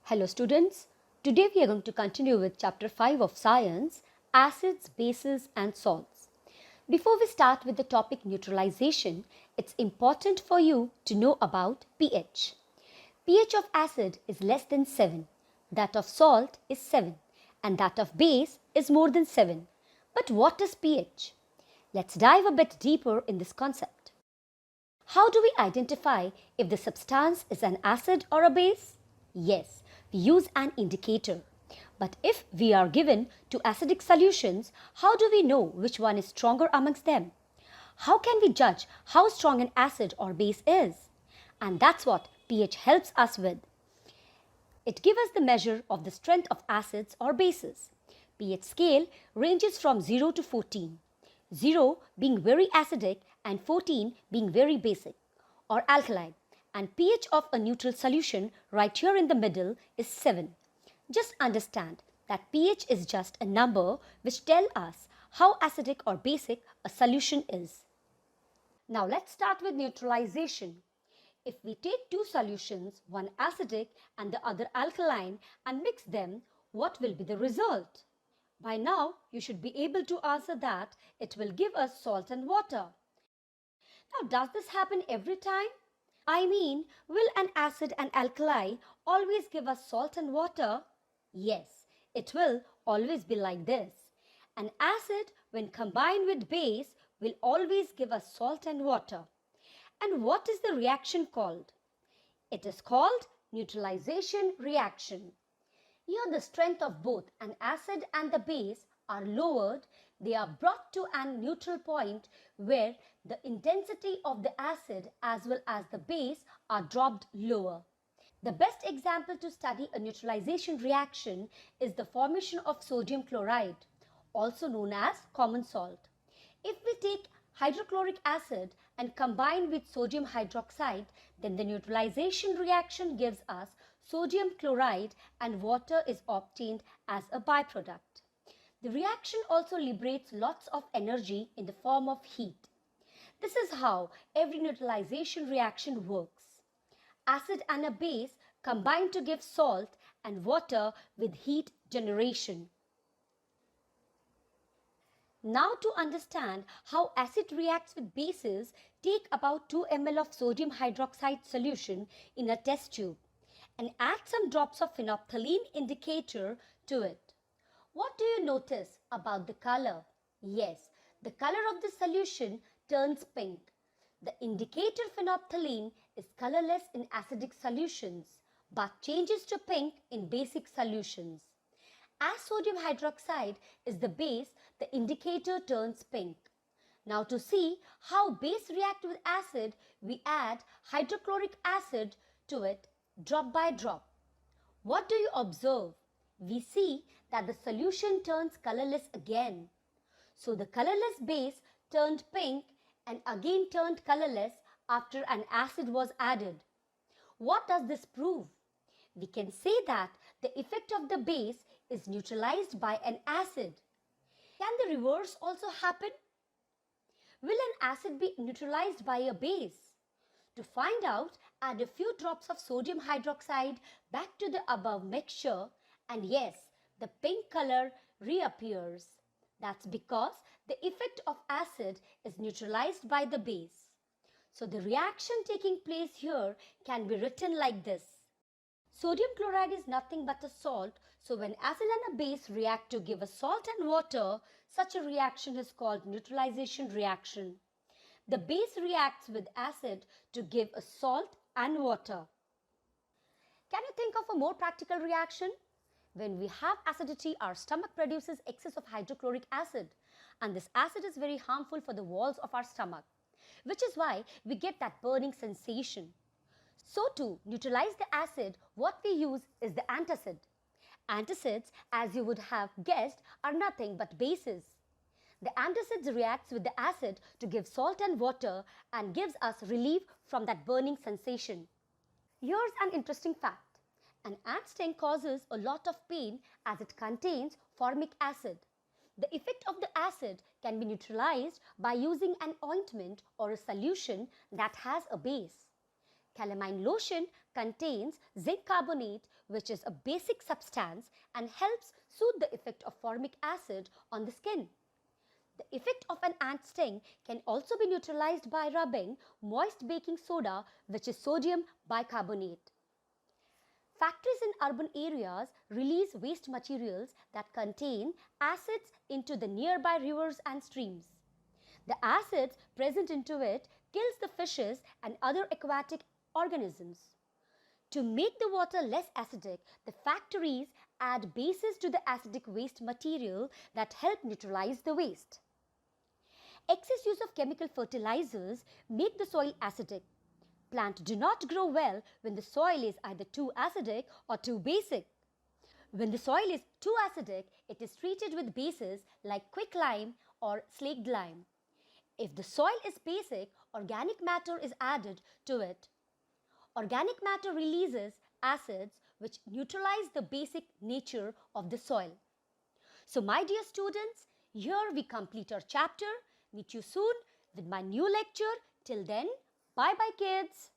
Hello students, today we are going to continue with chapter 5 of science, acids, bases and salts. Before we start with the topic neutralization, it's important for you to know about pH. pH of acid is less than 7, that of salt is 7 and that of base is more than 7. But what is pH? Let's dive a bit deeper in this concept. How do we identify if the substance is an acid or a base? Yes, we use an indicator. But if we are given two acidic solutions, how do we know which one is stronger amongst them? How can we judge how strong an acid or base is? And that's what pH helps us with. It gives us the measure of the strength of acids or bases. pH scale ranges from 0 to 14. 0 being very acidic and 14 being very basic or alkaline, and pH of a neutral solution right here in the middle is 7. Just understand that pH is just a number which tells us how acidic or basic a solution is. Now let's start with neutralization. If we take two solutions, one acidic and the other alkaline, and mix them, what will be the result? By now, you should be able to answer that it will give us salt and water. Now, does this happen every time? I mean, will an acid and alkali always give us salt and water? Yes, it will always be like this. An acid, when combined with base, will always give us salt and water. And what is the reaction called? It is called neutralization reaction. Here the strength of both an acid and the base are lowered. They are brought to a neutral point where the intensity of the acid as well as the base are dropped lower. The best example to study a neutralization reaction is the formation of sodium chloride, also known as common salt. If we take hydrochloric acid and combine with sodium hydroxide, then the neutralization reaction gives us sodium chloride and water is obtained as a byproduct. The reaction also liberates lots of energy in the form of heat. This is how every neutralization reaction works. Acid and a base combine to give salt and water with heat generation. Now to understand how acid reacts with bases, take about 2 ml of sodium hydroxide solution in a test tube and add some drops of phenolphthalein indicator to it. What do you notice about the color? Yes, the color of the solution turns pink. The indicator phenolphthalein is colorless in acidic solutions but changes to pink in basic solutions. As sodium hydroxide is the base, the indicator turns pink. Now to see how base react with acid, we add hydrochloric acid to it drop by drop. What do you observe? We see that the solution turns colorless again. So the colorless base turned pink and again turned colorless after an acid was added. What does this prove? We can say that the effect of the base is neutralized by an acid. Can the reverse also happen? Will an acid be neutralized by a base? To find out, add a few drops of sodium hydroxide back to the above mixture and yes, the pink color reappears. That's because the effect of acid is neutralized by the base. So the reaction taking place here can be written like this. Sodium chloride is nothing but a salt, so when acid and a base react to give a salt and water, such a reaction is called neutralization reaction. The base reacts with acid to give a salt and water. Can you think of a more practical reaction? When we have acidity, our stomach produces excess of hydrochloric acid, and this acid is very harmful for the walls of our stomach, which is why we get that burning sensation. So to neutralize the acid, what we use is the antacid. Antacids, as you would have guessed, are nothing but bases. The antacids reacts with the acid to give salt and water and gives us relief from that burning sensation. Here's an interesting fact. An ant sting causes a lot of pain as it contains formic acid. The effect of the acid can be neutralized by using an ointment or a solution that has a base. Calamine lotion contains zinc carbonate, which is a basic substance and helps soothe the effect of formic acid on the skin. The effect of an ant sting can also be neutralized by rubbing moist baking soda, which is sodium bicarbonate. Factories in urban areas release waste materials that contain acids into the nearby rivers and streams. The acids present into it kills the fishes and other aquatic organisms. To make the water less acidic, the factories add bases to the acidic waste material that help neutralize the waste. Excess use of chemical fertilizers make the soil acidic. Plants do not grow well when the soil is either too acidic or too basic. When the soil is too acidic, it is treated with bases like quicklime or slaked lime. If the soil is basic, organic matter is added to it. Organic matter releases acids which neutralize the basic nature of the soil. So my dear students, here we complete our chapter. Meet you soon with my new lecture. Till then, bye bye kids.